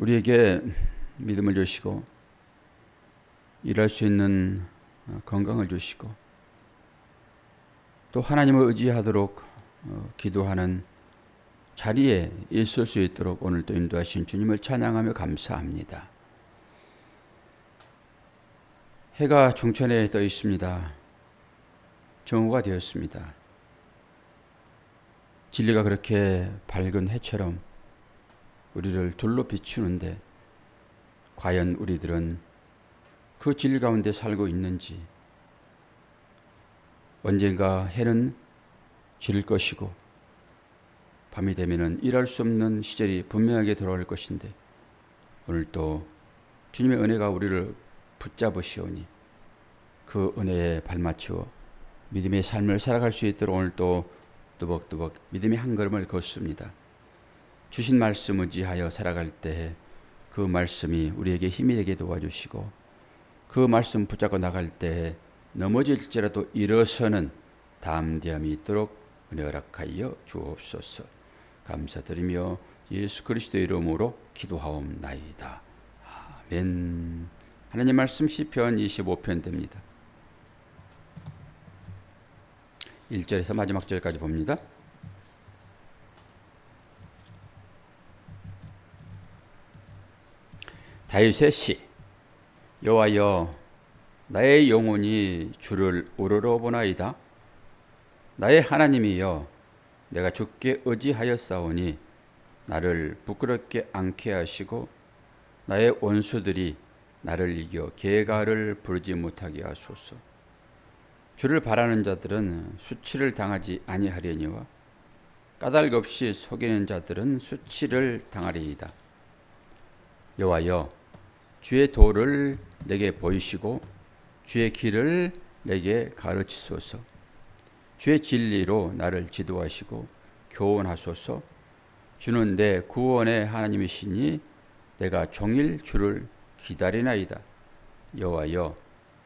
우리에게 믿음을 주시고 일할 수 있는 건강을 주시고 또 하나님을 의지하도록 기도하는 자리에 있을 수 있도록 오늘도 인도하신 주님을 찬양하며 감사합니다. 해가 중천에 떠 있습니다. 정오가 되었습니다. 진리가 그렇게 밝은 해처럼 우리를 둘러 비추는데 과연 우리들은 그 진리 가운데 살고 있는지, 언젠가 해는 질 것이고 밤이 되면은 일할 수 없는 시절이 분명하게 돌아올 것인데 오늘 또 주님의 은혜가 우리를 붙잡으시오니 그 은혜에 발맞추어 믿음의 삶을 살아갈 수 있도록 오늘 또 뚜벅뚜벅 믿음의 한 걸음을 걷습니다. 주신 말씀 의지하여 살아갈 때에 그 말씀이 우리에게 힘이 되게 도와주시고 그 말씀 붙잡고 나갈 때에 넘어질지라도 일어서는 담대함이 있도록 은혜 허락하여 주옵소서. 감사드리며 예수 그리스도의 이름으로 기도하옵나이다. 아멘. 하나님 말씀 시편 25편 됩니다. 1절에서 마지막 절까지 봅니다. 다윗의 시. 여호와여, 나의 영혼이 주를 우러러보나이다. 나의 하나님이여, 내가 주께 의지하였사오니 나를 부끄럽게 않게 하시고 나의 원수들이 나를 이겨 계가를 부르지 못하게 하소서. 주를 바라는 자들은 수치를 당하지 아니하려니와 까닭 없이 속이는 자들은 수치를 당하리이다. 여호와여, 주의 도를 내게 보이시고 주의 길을 내게 가르치소서. 주의 진리로 나를 지도하시고 교훈하소서. 주는 내 구원의 하나님이시니 내가 종일 주를 기다리나이다. 여호와여,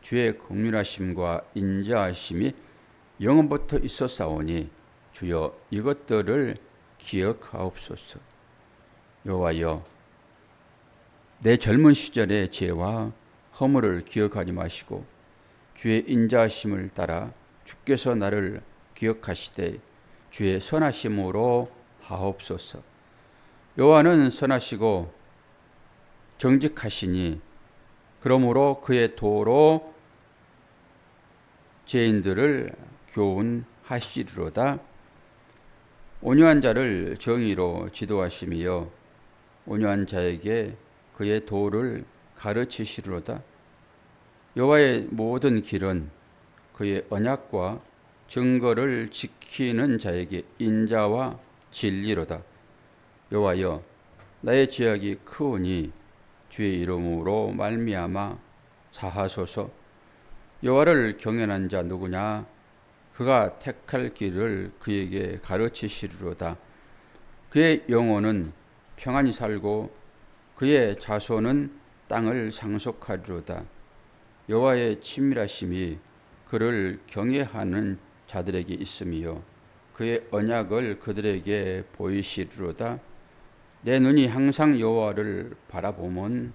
주의 긍휼하심과 인자하심이 영원부터 있었사오니 주여 이것들을 기억하옵소서. 여호와여, 내 젊은 시절의 죄와 허물을 기억하지 마시고 주의 인자하심을 따라 주께서 나를 기억하시되 주의 선하심으로 하옵소서. 여호와는 선하시고 정직하시니 그러므로 그의 도로 죄인들을 교훈하시리로다. 온유한 자를 정의로 지도하시며 온유한 자에게 그의 도를 가르치시리로다. 여호와의 모든 길은 그의 언약과 증거를 지키는 자에게 인자와 진리로다. 여호와여, 나의 죄악이 크오니 주의 이름으로 말미암아 사하소서. 여호와를 경외하는 자 누구냐? 그가 택할 길을 그에게 가르치시리로다. 그의 영혼은 평안히 살고 그의 자손은 땅을 상속하리로다. 여호와의 친밀하심이 그를 경외하는 자들에게 있으며 그의 언약을 그들에게 보이시리로다. 내 눈이 항상 여호와를 바라보면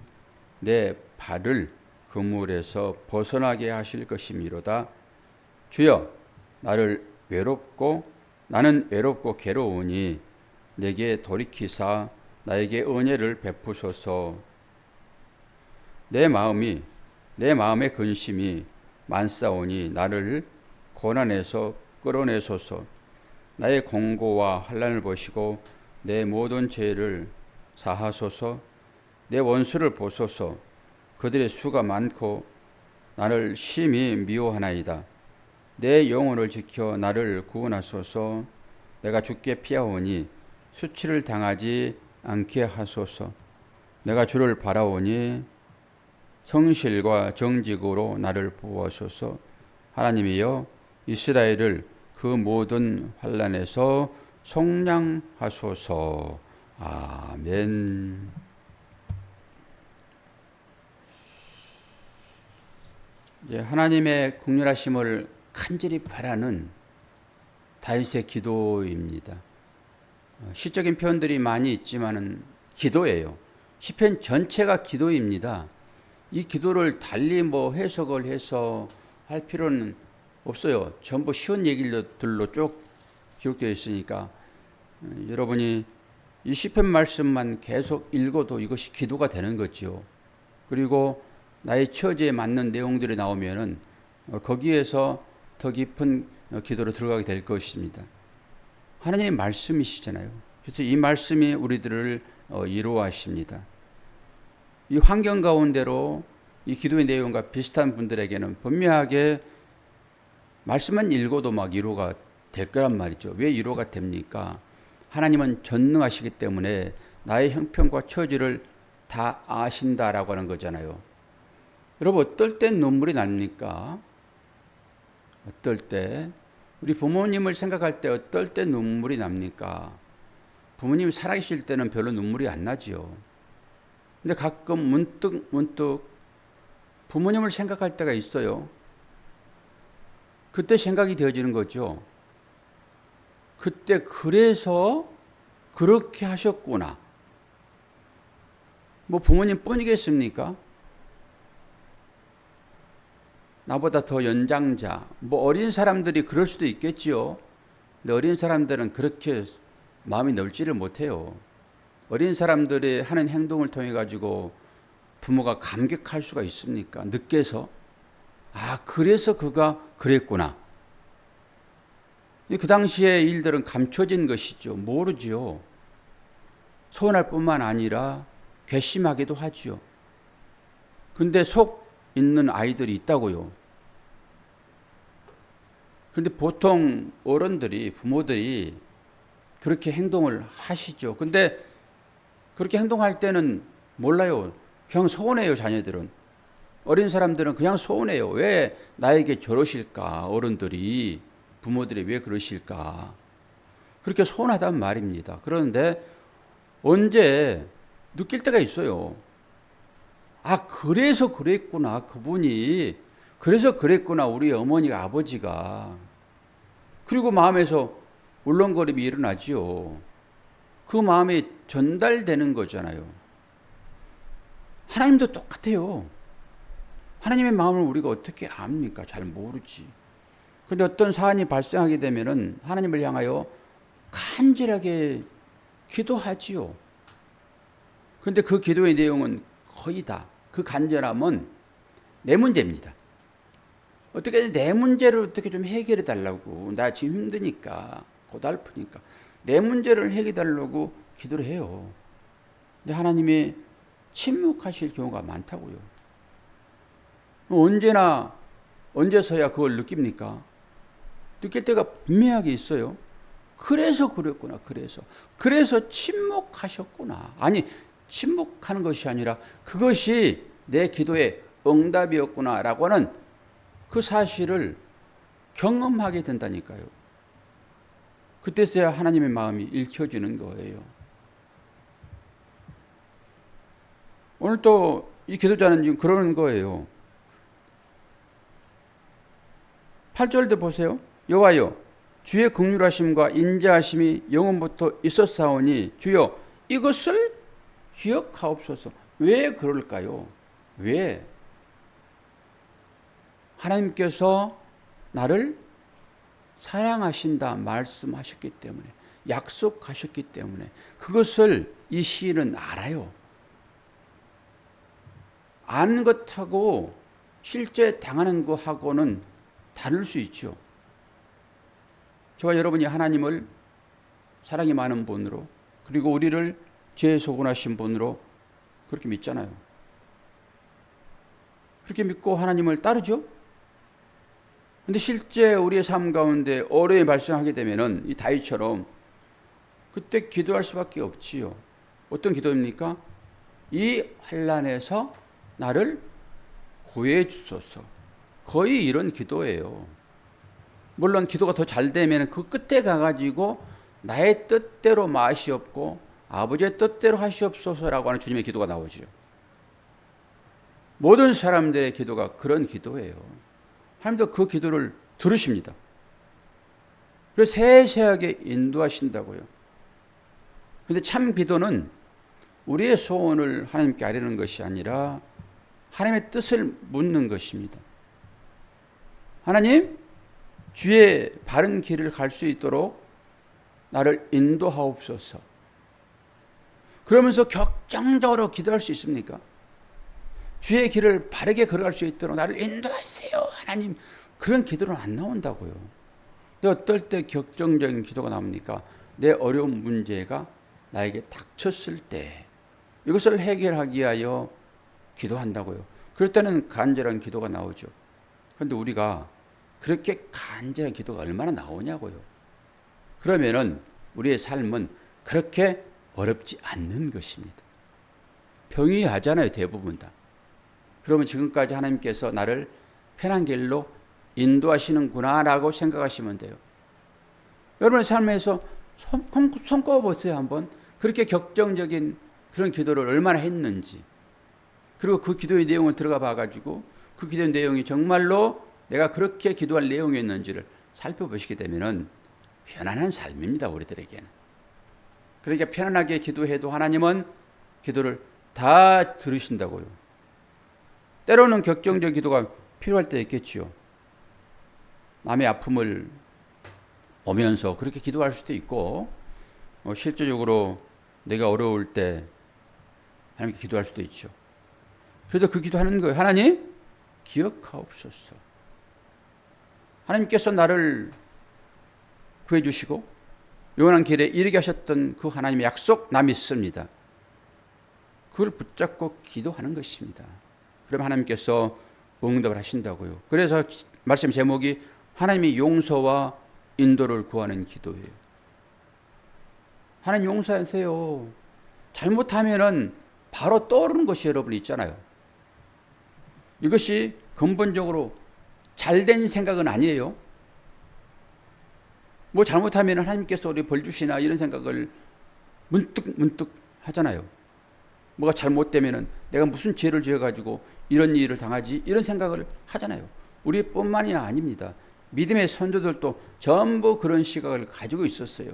내 발을 그물에서 벗어나게 하실 것이미로다. 주여, 나는 외롭고 괴로우니 내게 돌이키사 나에게 은혜를 베푸소서. 내 마음의 근심이 많사오니 나를 고난에서 끌어내소서. 나의 공고와 환난을 보시고 내 모든 죄를 사하소서. 내 원수를 보소서. 그들의 수가 많고 나를 심히 미워하나이다. 내 영혼을 지켜 나를 구원하소서. 내가 주께 피하오니 수치를 당하지 않게 하소서. 내가 주를 바라오니 성실과 정직으로 나를 보호하소서. 하나님이여, 이스라엘을 그 모든 환난에서 속량하소서. 아멘. 하나님의 긍휼하심을 간절히 바라는 다윗의 기도입니다. 시적인 표현들이 많이 있지만은 기도예요. 시편 전체가 기도입니다. 이 기도를 달리 해석을 해서 할 필요는 없어요. 전부 쉬운 얘기들로 쭉 기록되어 있으니까 여러분이 이 시편 말씀만 계속 읽어도 이것이 기도가 되는 거지요. 그리고 나의 처지에 맞는 내용들이 나오면은 거기에서 더 깊은 기도로 들어가게 될 것입니다. 하나님의 말씀이시잖아요. 그래서 이 말씀이 우리들을 이루어하십니다. 이 환경 가운데로 이 기도의 내용과 비슷한 분들에게는 분명하게 말씀만 읽어도 위로가 될 거란 말이죠. 왜 위로가 됩니까? 하나님은 전능하시기 때문에 나의 형편과 처지를 다 아신다라고 하는 거잖아요. 여러분, 어떨 땐 눈물이 납니까? 어떨 때? 우리 부모님을 생각할 때 어떨 때 눈물이 납니까? 부모님이 살아계실 때는 별로 눈물이 안 나지요. 근데 가끔 문득 부모님을 생각할 때가 있어요. 그때 생각이 되어지는 거죠. 그때 그래서 그렇게 하셨구나. 부모님 뿐이겠습니까? 나보다 더 연장자, 어린 사람들이 그럴 수도 있겠지요. 근데 어린 사람들은 그렇게 마음이 넓지를 못해요. 어린 사람들이 하는 행동을 통해 가지고 부모가 감격할 수가 있습니까? 늦게서. 그래서 그가 그랬구나. 그 당시의 일들은 감춰진 것이죠. 모르지요. 서운할 뿐만 아니라 괘씸하기도 하지요. 근데 속 있는 아이들이 있다고요. 그런데 보통 어른들이, 부모들이 그렇게 행동을 하시죠. 근데 그렇게 행동할 때는 몰라요. 그냥 서운해요, 자녀들은. 어린 사람들은 그냥 서운해요. 왜 나에게 저러실까? 어른들이, 부모들이 왜 그러실까? 그렇게 서운하단 말입니다. 그런데 언제 느낄 때가 있어요. 그래서 그랬구나. 그분이. 그래서 그랬구나. 우리 어머니가, 아버지가. 그리고 마음에서 울렁거림이 일어나지요. 그 마음이 전달되는 거잖아요. 하나님도 똑같아요. 하나님의 마음을 우리가 어떻게 압니까? 잘 모르지. 그런데 어떤 사안이 발생하게 되면은 하나님을 향하여 간절하게 기도하지요. 그런데 그 기도의 내용은 거의 다, 그 간절함은 내 문제입니다. 어떻게 내 문제를 어떻게 좀 해결해 달라고. 나 지금 힘드니까, 고달프니까 내 문제를 해결해 달라고 기도를 해요. 근데 하나님이 침묵하실 경우가 많다고요. 언제서야 그걸 느낍니까? 느낄 때가 분명하게 있어요. 그래서 그랬구나. 그래서 침묵하셨구나. 아니, 침묵하는 것이 아니라 그것이 내 기도의 응답이었구나라고 하는 그 사실을 경험하게 된다니까요. 그때서야 하나님의 마음이 읽혀지는 거예요. 오늘 또 이 기도자는 지금 그러는 거예요. 8절도 보세요. 여호와여, 주의 긍휼하심과 인자하심이 영원부터 있었사오니 주여 이것을 기억하옵소서. 왜 그럴까요? 왜? 하나님께서 나를 사랑하신다 말씀하셨기 때문에, 약속하셨기 때문에 그것을 이 시인은 알아요. 아는 것하고 실제 당하는 것하고는 다를 수 있죠. 저와 여러분이 하나님을 사랑이 많은 분으로, 그리고 우리를 죄에 소근하신 분으로 그렇게 믿잖아요. 그렇게 믿고 하나님을 따르죠. 근데 실제 우리의 삶 가운데 어려움이 발생하게 되면은 이 다윗처럼 그때 기도할 수밖에 없지요. 어떤 기도입니까? 이 환난에서 나를 구해 주소서. 거의 이런 기도예요. 물론 기도가 더 잘 되면 그 끝에 가가지고 나의 뜻대로 마시옵고 아버지의 뜻대로 하시옵소서라고 하는 주님의 기도가 나오죠. 모든 사람들의 기도가 그런 기도예요. 하나님도 그 기도를 들으십니다. 그래서 세세하게 인도하신다고요. 근데 참 기도는 우리의 소원을 하나님께 아뢰는 것이 아니라 하나님의 뜻을 묻는 것입니다. 하나님, 주의 바른 길을 갈 수 있도록 나를 인도하옵소서. 그러면서 격정적으로 기도할 수 있습니까? 주의 길을 바르게 걸어갈 수 있도록 나를 인도하세요, 하나님. 그런 기도는 안 나온다고요. 근데 어떨 때 격정적인 기도가 나옵니까? 내 어려운 문제가 나에게 닥쳤을 때 이것을 해결하기 위하여 기도한다고요. 그럴 때는 간절한 기도가 나오죠. 그런데 우리가 그렇게 간절한 기도가 얼마나 나오냐고요. 그러면은 우리의 삶은 그렇게 어렵지 않는 것입니다. 평이하잖아요, 대부분 다. 그러면 지금까지 하나님께서 나를 편한 길로 인도하시는구나라고 생각하시면 돼요. 여러분의 삶에서 손꼽아 보세요, 한번. 그렇게 격정적인 그런 기도를 얼마나 했는지. 그리고 그 기도의 내용을 들어가 봐가지고 그 기도의 내용이 정말로 내가 그렇게 기도할 내용이었는지를 살펴보시게 되면은 편안한 삶입니다, 우리들에게는. 그러니까 편안하게 기도해도 하나님은 기도를 다 들으신다고요. 때로는 격정적 기도가 필요할 때 있겠지요. 남의 아픔을 보면서 그렇게 기도할 수도 있고, 실제적으로 내가 어려울 때 하나님께 기도할 수도 있죠. 그래서 그 기도하는 거예요. 하나님, 기억하옵소서. 하나님께서 나를 구해주시고 영원한 길에 이르게 하셨던 그 하나님의 약속, 나 믿습니다. 그걸 붙잡고 기도하는 것입니다. 그러면 하나님께서 응답을 하신다고요. 그래서 말씀 제목이 하나님의 용서와 인도를 구하는 기도예요. 하나님 용서하세요. 잘못하면은 바로 떠오르는 것이 여러분 있잖아요. 이것이 근본적으로 잘된 생각은 아니에요. 뭐 잘못하면 하나님께서 우리 벌 주시나 이런 생각을 문득 하잖아요. 뭐가 잘못되면은 내가 무슨 죄를 지어가지고 이런 일을 당하지 이런 생각을 하잖아요. 우리뿐만이 아닙니다. 믿음의 선조들도 전부 그런 시각을 가지고 있었어요.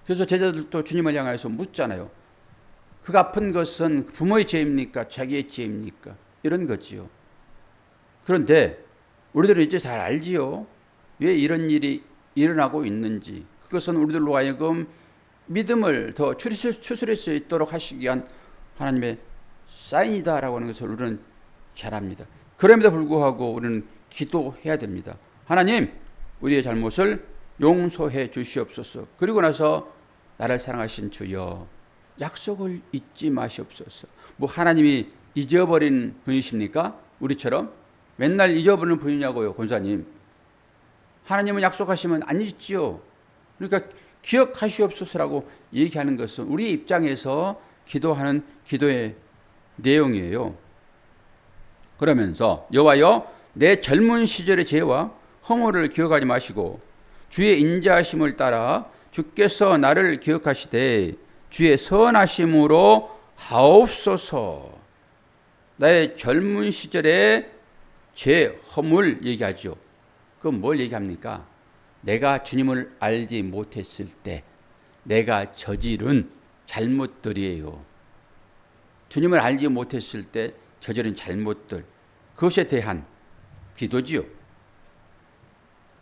그래서 제자들도 주님을 향해서 묻잖아요. 그 아픈 것은 부모의 죄입니까? 자기의 죄입니까? 이런 거지요. 그런데 우리들은 이제 잘 알지요. 왜 이런 일이 일어나고 있는지. 그것은 우리들로 하여금 믿음을 더 추스릴 수 있도록 하시기 위한 하나님의 사인이다라고 하는 것을 우리는 잘 압니다. 그럼에도 불구하고 우리는 기도해야 됩니다. 하나님, 우리의 잘못을 용서해 주시옵소서. 그리고 나서 나를 사랑하신 주여, 약속을 잊지 마시옵소서. 뭐 하나님이 잊어버린 분이십니까? 우리처럼 맨날 잊어버리는 분이냐고요, 권사님. 하나님은 약속하시면 안 잊지요. 그러니까 기억하시옵소서라고 얘기하는 것은 우리 입장에서 기도하는 기도의 내용이에요. 그러면서 여호와여, 내 젊은 시절의 죄와 허물을 기억하지 마시고 주의 인자하심을 따라 주께서 나를 기억하시되 주의 선하심으로 하옵소서. 나의 젊은 시절의 죄, 허물 얘기하죠. 그건 뭘 얘기합니까? 내가 주님을 알지 못했을 때 내가 저지른 잘못들이에요. 주님을 알지 못했을 때 저지른 잘못들, 그것에 대한 기도지요.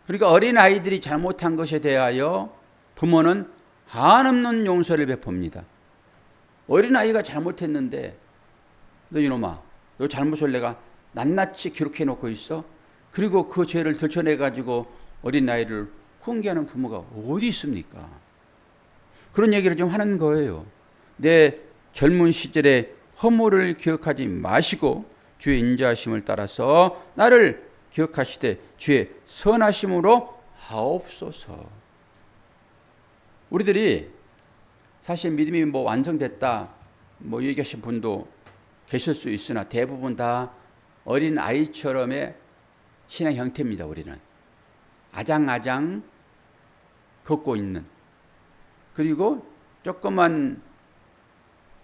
그러니까 어린아이들이 잘못한 것에 대하여 부모는 한없는 용서를 베풉니다. 어린아이가 잘못했는데 너 이놈아, 너 잘못을 내가 낱낱이 기록해 놓고 있어? 그리고 그 죄를 들춰내가지고 어린아이를 훈계하는 부모가 어디 있습니까? 그런 얘기를 좀 하는 거예요. 내 젊은 시절의 허물을 기억하지 마시고 주의 인자하심을 따라서 나를 기억하시되 주의 선하심으로 하옵소서. 우리들이 사실 믿음이 뭐 완성됐다 뭐 얘기하신 분도 계실 수 있으나 대부분 다 어린 아이처럼의 신앙 형태입니다. 우리는 아장아장 걷고 있는, 그리고 조그만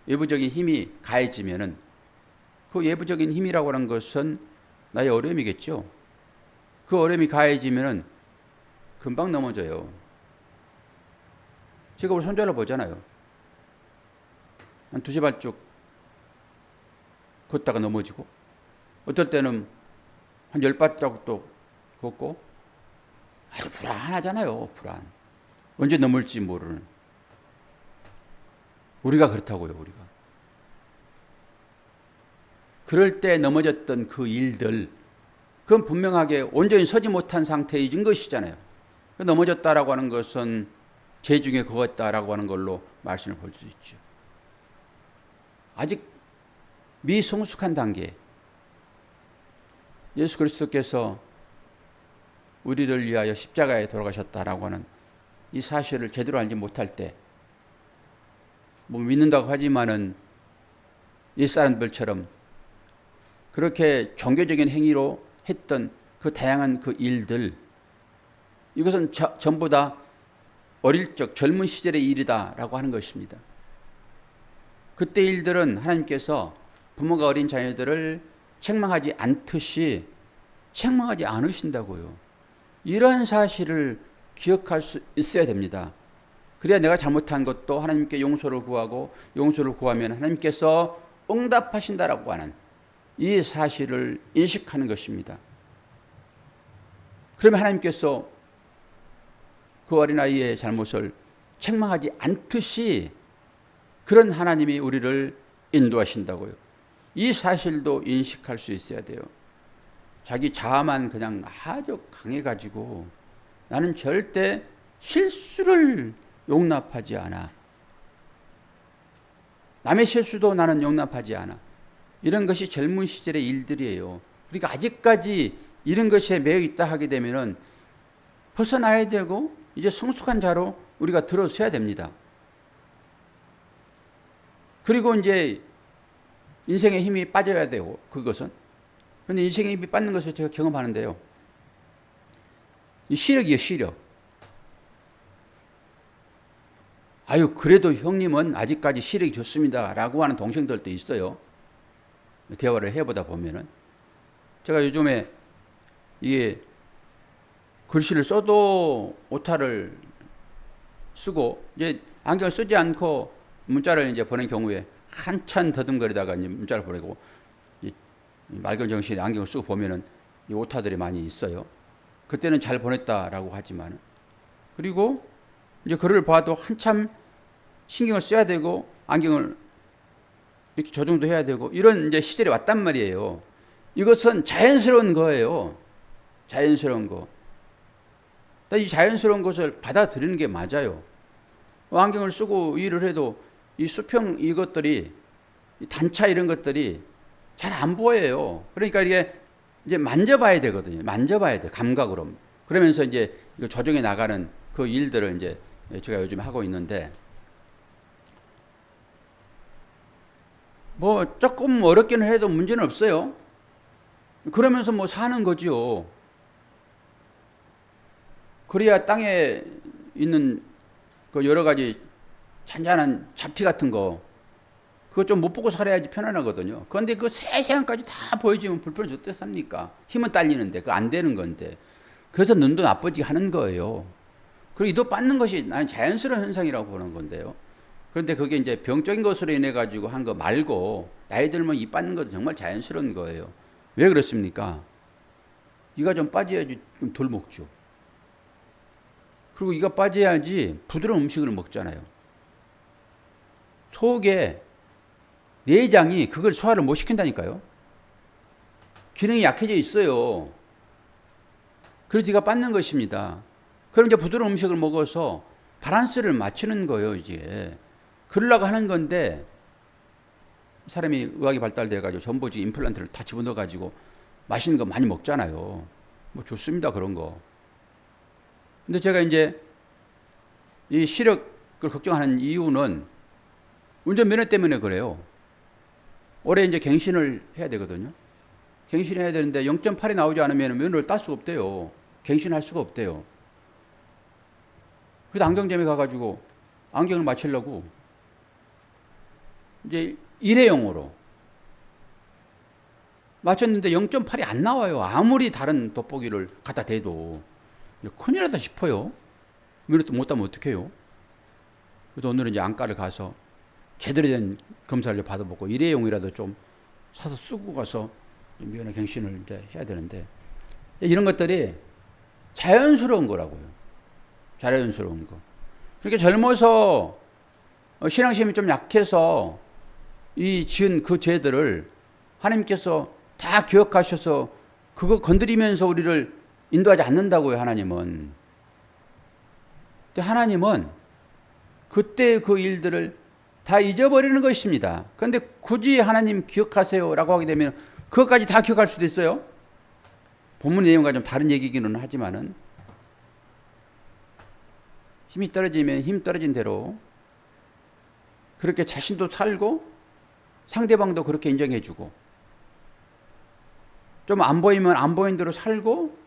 외부적인 힘이 가해지면은 그 외부적인 힘이라고 하는 것은 나의 어려움이겠죠. 그 어려움이 가해지면은 금방 넘어져요. 제가 우리 손자를 보잖아요. 한 두세 발쪽 걷다가 넘어지고, 어떨 때는 한 10발짝도 걷고, 아주 불안하잖아요. 불안. 언제 넘을지 모르는. 우리가 그렇다고요. 우리가. 그럴 때 넘어졌던 그 일들, 그건 분명하게 온전히 서지 못한 상태인 것이잖아요. 넘어졌다라고 하는 것은 재중에 그었다라고 하는 걸로 말씀을 볼 수 있죠. 아직 미성숙한 단계, 예수 그리스도께서 우리를 위하여 십자가에 돌아가셨다라고 하는 이 사실을 제대로 알지 못할 때, 뭐 믿는다고 하지만은 이 사람들처럼 그렇게 종교적인 행위로 했던 그 다양한 그 일들, 이것은 전부 다 어릴 적 젊은 시절의 일이다라고 하는 것입니다. 그때 일들은 하나님께서 부모가 어린 자녀들을 책망하지 않듯이 책망하지 않으신다고요. 이러한 사실을 기억할 수 있어야 됩니다. 그래야 내가 잘못한 것도 하나님께 용서를 구하고, 용서를 구하면 하나님께서 응답하신다라고 하는 이 사실을 인식하는 것입니다. 그러면 하나님께서 그 어린아이의 잘못을 책망하지 않듯이 그런 하나님이 우리를 인도하신다고요. 이 사실도 인식할 수 있어야 돼요. 자기 자아만 그냥 아주 강해가지고 나는 절대 실수를 용납하지 않아. 남의 실수도 나는 용납하지 않아. 이런 것이 젊은 시절의 일들이에요. 그러니까 아직까지 이런 것에 매여 있다 하게 되면은 벗어나야 되고 이제 성숙한 자로 우리가 들어서야 됩니다. 그리고 이제 인생의 힘이 빠져야 되고, 그것은. 그런데 인생의 힘이 빠지는 것을 제가 경험하는데요. 이 시력이에요, 시력. 아유, 그래도 형님은 아직까지 시력이 좋습니다. 라고 하는 동생들도 있어요. 대화를 해보다 보면은. 제가 요즘에 이게 글씨를 써도 오타를 쓰고, 이제 안경을 쓰지 않고 문자를 이제 보낸 경우에 한참 더듬거리다가 이제 문자를 보내고, 맑은 정신에 안경을 쓰고 보면은 이 오타들이 많이 있어요. 그때는 잘 보냈다라고 하지만, 그리고 이제 글을 봐도 한참 신경을 써야 되고 안경을 이렇게 조정도 해야 되고 이런 이제 시절이 왔단 말이에요. 이것은 자연스러운 거예요. 자연스러운 거. 이 자연스러운 것을 받아들이는 게 맞아요. 안경을 쓰고 일을 해도 이 수평 이것들이, 이 단차 이런 것들이 잘 안 보여요. 그러니까 이게 이제 만져봐야 되거든요. 만져봐야 돼, 감각으로. 그러면서 이제 이거 조정해 나가는 그 일들을 이제 제가 요즘 하고 있는데, 뭐 조금 어렵기는 해도 문제는 없어요. 그러면서 뭐 사는 거지요. 그래야 땅에 있는 그 여러 가지 잔잔한 잡티 같은 거, 그거 좀 못 보고 살아야지 편안하거든요. 그런데 그 세세한까지 다 보여주면 불편해서 어떻게 삽니까? 힘은 딸리는데 그거 안 되는 건데. 그래서 눈도 나쁘게 하는 거예요. 그리고 이도 빠는 것이 나는 자연스러운 현상이라고 보는 건데요. 그런데 그게 이제 병적인 것으로 인해 가지고 한 거 말고, 나이 들면 이 빠는 것도 정말 자연스러운 거예요. 왜 그렇습니까? 이가 좀 빠져야지 좀 덜 먹죠. 그리고 이가 빠져야지 부드러운 음식을 먹잖아요. 속에 내장이 그걸 소화를 못 시킨다니까요. 기능이 약해져 있어요. 그래서 이가 빠는 것입니다. 그럼 이제 부드러운 음식을 먹어서 밸런스를 맞추는 거예요, 이제. 그러려고 하는 건데, 사람이 의학이 발달돼가지고 전부지 임플란트를 다 집어넣어가지고 맛있는 거 많이 먹잖아요. 뭐 좋습니다, 그런 거. 근데 제가 이제 이 시력을 걱정하는 이유는 운전면허 때문에 그래요. 올해 이제 갱신을 해야 되거든요. 갱신해야 되는데 0.8이 나오지 않으면 면허를 딸 수가 없대요. 갱신할 수가 없대요. 그래서 안경점에 가가지고 안경을 맞추려고 이제 일회용으로 맞췄는데 0.8이 안 나와요. 아무리 다른 돋보기를 갖다 대도. 큰일 나다 싶어요. 면허도 못 따면 어떡해요? 그래서 오늘은 이제 안과를 가서 제대로 된 검사를 받아보고 일회용이라도 좀 사서 쓰고 가서 면허 갱신을 이제 해야 되는데, 이런 것들이 자연스러운 거라고요. 자연스러운 거. 그렇게 젊어서 신앙심이 좀 약해서 이 지은 그 죄들을 하나님께서 다 기억하셔서 그거 건드리면서 우리를 인도하지 않는다고요, 하나님은. 근데 하나님은 그때 그 일들을 다 잊어버리는 것입니다. 그런데 굳이 하나님 기억하세요라고 하게 되면 그것까지 다 기억할 수도 있어요. 본문 내용과 좀 다른 얘기기는 하지만은, 힘이 떨어지면 힘 떨어진 대로 그렇게 자신도 살고 상대방도 그렇게 인정해주고, 좀 안 보이면 안 보인 대로 살고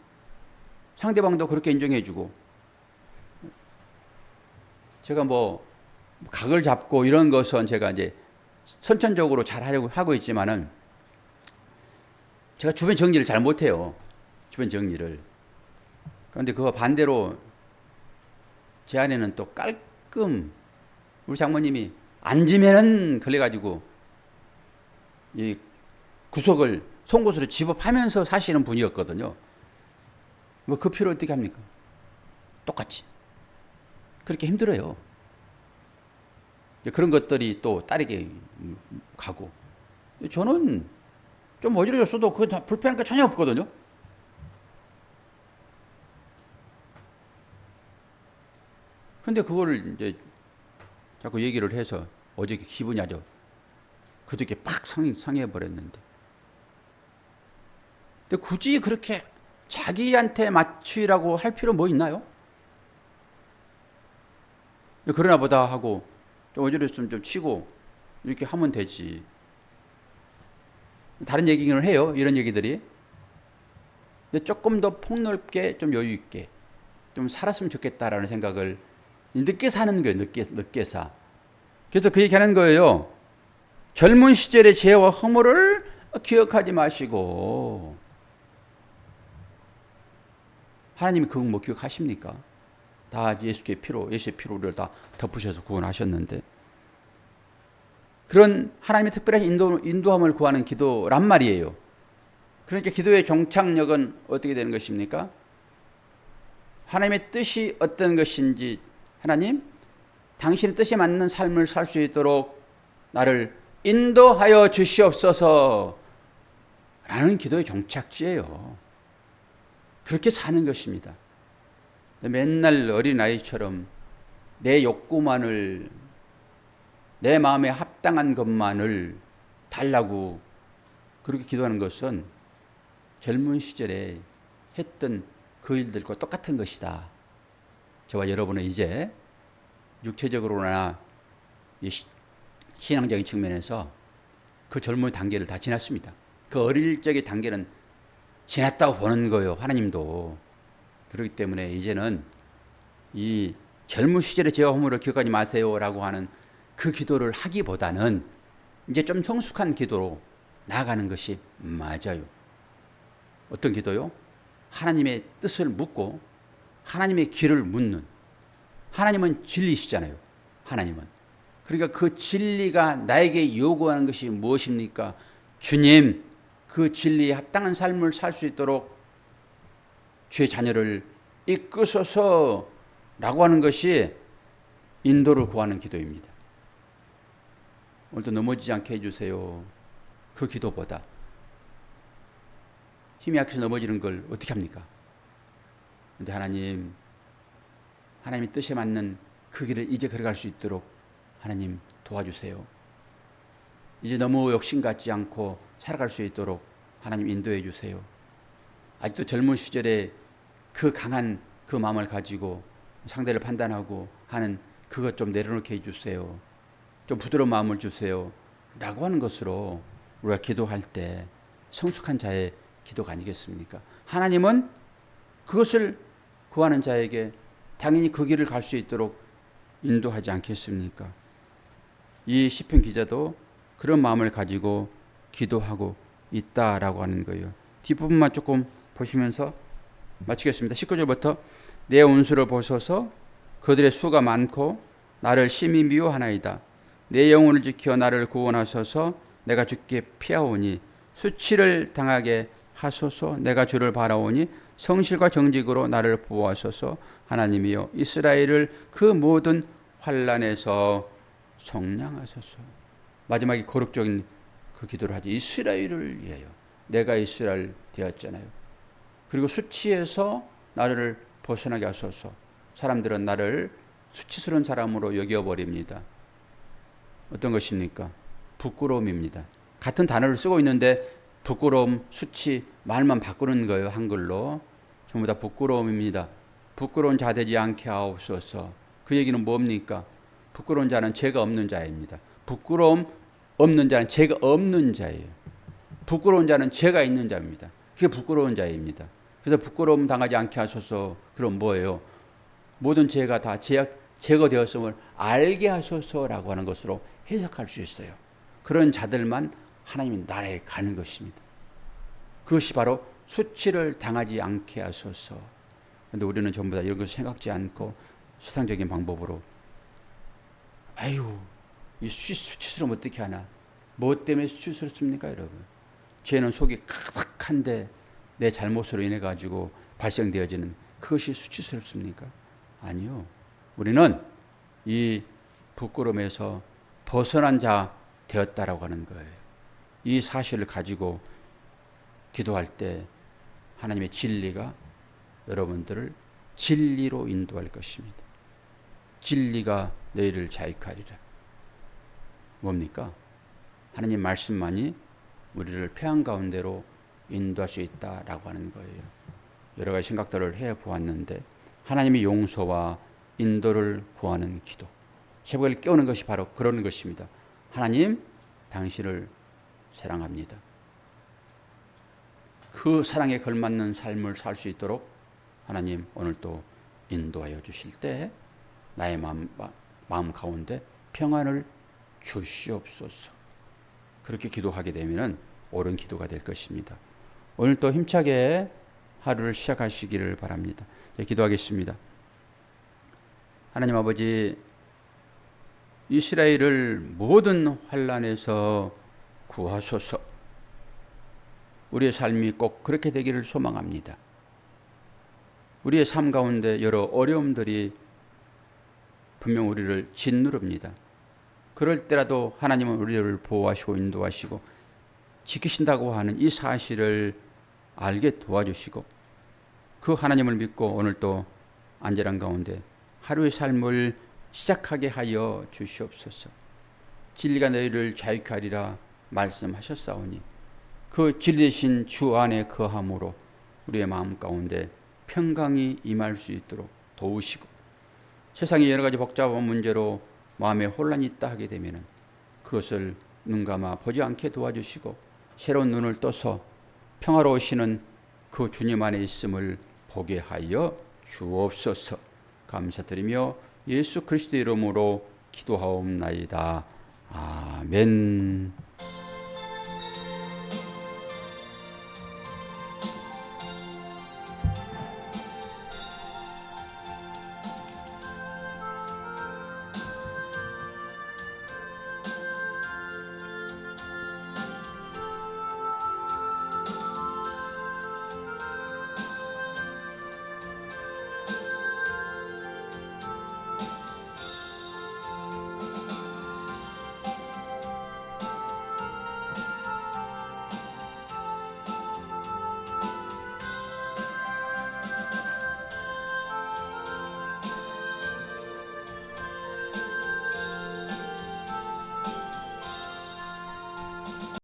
상대방도 그렇게 인정해주고, 제가 뭐 각을 잡고 이런 것은 제가 이제 선천적으로 잘 하고 있지만은, 제가 주변 정리를 잘 못해요. 주변 정리를. 그런데 그거 반대로 제 아내는 또 깔끔, 우리 장모님이 앉으면은 걸려가지고 이 구석을 송곳으로 집어파면서 사시는 분이었거든요. 뭐 그 필요 어떻게 합니까? 똑같이. 그렇게 힘들어요. 그런 것들이 또 딸에게 가고, 저는 좀 어지러졌어도 그거 다 불편한 게 전혀 없거든요. 근데 그거를 이제 자꾸 얘기를 해서 어저께 기분이 아주 그저께 팍 상해버렸는데, 근데 굳이 그렇게 자기한테 맞추라고 할 필요 뭐 있나요? 그러나 보다 하고 좀 어지러웠으면 좀 치고 이렇게 하면 되지. 다른 얘기는 해요, 이런 얘기들이. 근데 조금 더 폭넓게 좀 여유 있게 좀 살았으면 좋겠다라는 생각을 늦게 사는 거예요. 늦게 사. 그래서 그 얘기하는 거예요. 젊은 시절의 죄와 허물을 기억하지 마시고. 하나님이 그거 뭐 기억하십니까? 다 예수의 피로를 다 덮으셔서 구원하셨는데, 그런 하나님의 특별한 인도함을 구하는 기도란 말이에요. 그러니까 기도의 종착역은 어떻게 되는 것입니까? 하나님의 뜻이 어떤 것인지, 하나님, 당신의 뜻에 맞는 삶을 살 수 있도록 나를 인도하여 주시옵소서 라는 기도의 종착지예요. 그렇게 사는 것입니다. 맨날 어린아이처럼 내 욕구만을, 내 마음에 합당한 것만을 달라고 그렇게 기도하는 것은 젊은 시절에 했던 그 일들과 똑같은 것이다. 저와 여러분은 이제 육체적으로나 신앙적인 측면에서 그 젊은 단계를 다 지났습니다. 그 어릴 적의 단계는 지났다고 보는 거예요, 하나님도. 그렇기 때문에 이제는 이 젊은 시절의 죄와 허물을 기억하지 마세요라고 하는 그 기도를 하기보다는 이제 좀 성숙한 기도로 나아가는 것이 맞아요. 어떤 기도요? 하나님의 뜻을 묻고 하나님의 길을 묻는. 하나님은 진리시잖아요. 하나님은. 그러니까 그 진리가 나에게 요구하는 것이 무엇입니까? 주님, 그 진리에 합당한 삶을 살 수 있도록 주의 자녀를 이끄소서 라고 하는 것이 인도를 구하는 기도입니다. 오늘도 넘어지지 않게 해주세요. 그 기도보다 힘이 약해서 넘어지는 걸 어떻게 합니까? 그런데 하나님의 뜻에 맞는 그 길을 이제 걸어갈 수 있도록 하나님 도와주세요. 이제 너무 욕심 갖지 않고 살아갈 수 있도록 하나님 인도해 주세요. 아직도 젊은 시절에 그 강한 그 마음을 가지고 상대를 판단하고 하는 그것 좀 내려놓게 해주세요. 좀 부드러운 마음을 주세요. 라고 하는 것으로 우리가 기도할 때 성숙한 자의 기도가 아니겠습니까? 하나님은 그것을 구하는 자에게 당연히 그 길을 갈 수 있도록 인도하지 않겠습니까? 이 시편 기자도 그런 마음을 가지고 기도하고 있다라고 하는 거예요. 뒷부분만 조금 보시면서 마치겠습니다. 19절부터 내 온수를 보소서 그들의 수가 많고 나를 심히 미워하나이다. 내 영혼을 지켜 나를 구원하소서. 내가 주께 피하오니 수치를 당하게 하소서. 내가 주를 바라오니 성실과 정직으로 나를 보호하소서. 하나님이여 이스라엘을 그 모든 환난에서 속량하소서. 마지막에 거룩적인 그 기도를 하지. 이스라엘을 위하여. 내가 이스라엘 되었잖아요. 그리고 수치에서 나를 벗어나게 하소서. 사람들은 나를 수치스러운 사람으로 여겨버립니다. 어떤 것입니까? 부끄러움입니다. 같은 단어를 쓰고 있는데 부끄러움, 수치 말만 바꾸는 거예요. 한글로. 전부 다 부끄러움입니다. 부끄러운 자 되지 않게 하옵소서. 그 얘기는 뭡니까? 부끄러운 자는 죄가 없는 자입니다. 부끄러움 없는 자는 죄가 없는 자예요. 부끄러운 자는 죄가 있는 자입니다. 그게 부끄러운 자입니다. 그래서 부끄러움 당하지 않게 하소서. 그럼 뭐예요? 모든 죄가 다 제거되었음을 알게 하소서라고 하는 것으로 해석할 수 있어요. 그런 자들만 하나님의 나라에 가는 것입니다. 그것이 바로 수치를 당하지 않게 하소서. 그런데 우리는 전부 다 이런 것을 생각지 않고 수상적인 방법으로 아유, 이 수치스러우면 어떻게 하나? 뭐 때문에 수치스럽습니까, 여러분? 죄는 속이 가득한데 내 잘못으로 인해 가지고 발생되어지는 그것이 수치스럽습니까? 아니요. 우리는 이 부끄러움에서 벗어난 자 되었다라고 하는 거예요. 이 사실을 가지고 기도할 때 하나님의 진리가 여러분들을 진리로 인도할 것입니다. 진리가 너희를 자유하리라. 뭡니까? 하나님 말씀만이 우리를 평안 가운데로 인도할 수 있다라고 하는 거예요. 여러 가지 생각들을 해보았는데 하나님의 용서와 인도를 구하는 기도. 새벽을 깨우는 것이 바로 그런 것입니다. 하나님, 당신을 사랑합니다. 그 사랑에 걸맞는 삶을 살 수 있도록 하나님 오늘도 인도하여 주실 때 나의 마음 가운데 평안을 주시옵소서. 그렇게 기도하게 되면 옳은 기도가 될 것입니다. 오늘 또 힘차게 하루를 시작하시기를 바랍니다. 기도하겠습니다. 하나님 아버지, 이스라엘을 모든 환난에서 구하소서. 우리의 삶이 꼭 그렇게 되기를 소망합니다. 우리의 삶 가운데 여러 어려움들이 분명 우리를 짓누릅니다. 그럴 때라도 하나님은 우리를 보호하시고 인도하시고 지키신다고 하는 이 사실을 알게 도와주시고 그 하나님을 믿고 오늘 또 안전한 가운데 하루의 삶을 시작하게 하여 주시옵소서. 진리가 너희를 자유케 하리라 말씀하셨사오니 그 진리 되신 주 안에 거함으로 우리의 마음 가운데 평강이 임할 수 있도록 도우시고 세상에 여러 가지 복잡한 문제로 마음에 혼란이 있다 하게 되면 그것을 눈 감아 보지 않게 도와주시고 새로운 눈을 떠서 평화로우시는 그 주님 안에 있음을 보게 하여 주옵소서. 감사드리며 예수 그리스도의 이름으로 기도하옵나이다. 아멘.